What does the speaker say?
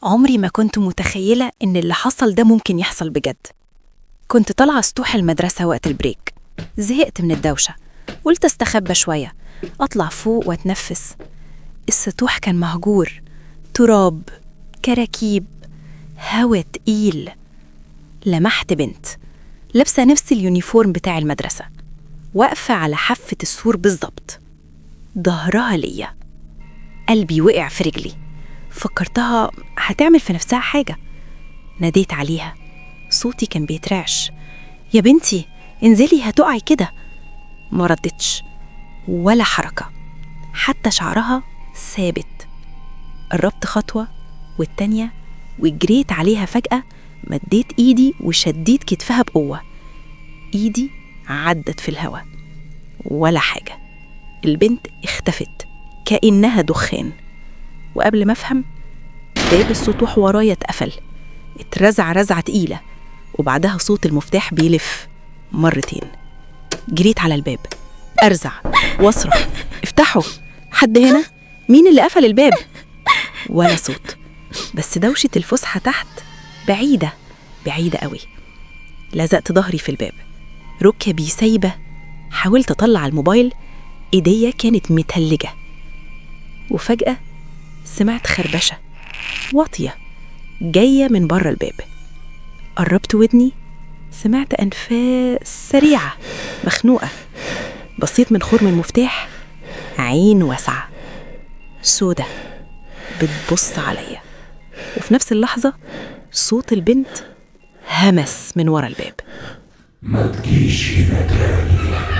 عمري ما كنت متخيلة إن اللي حصل ده ممكن يحصل بجد. كنت طالعة سطوح المدرسة وقت البريك، زهقت من الدوشة، قلت استخبى شوية، أطلع فوق وأتنفس. السطوح كان مهجور، تراب، كراكيب، هوا تقيل. لمحت بنت لابسة نفس اليونيفورم بتاع المدرسة، واقفة على حافة السور بالظبط، ظهرها ليا. قلبي وقع في رجلي، فكرتها هتعمل في نفسها حاجة. ناديت عليها، صوتي كان بيترعش: يا بنتي انزلي هتقعي كده. ما ردتش ولا حركة، حتى شعرها ثابت. قربت خطوة والتانية وجريت عليها. فجأة مديت ايدي وشديت كتفها بقوة. ايدي عدت في الهوا ولا حاجة. البنت اختفت كأنها دخان، وقبل ما افهم باب السطوح ورايا اتقفل، اترزع رزعة تقيلة، وبعدها صوت المفتاح بيلف مرتين. جريت على الباب أرزع واصرخ: افتحوا، حد هنا؟ مين اللي قفل الباب؟ ولا صوت، بس دوشة الفسحة تحت بعيدة بعيدة قوي. لزقت ظهري في الباب، ركبي سايبة. حاولت أطلع الموبايل، إيديا كانت متلجة. وفجأة سمعت خربشة واطية جاية من بره الباب. قربت ودني، سمعت أنفاس سريعة مخنوقة. بصيت من خرم المفتاح، عين واسعة سودة بتبص عليا. وفي نفس اللحظة صوت البنت همس من ورا الباب: ما تجيش هنا تاني.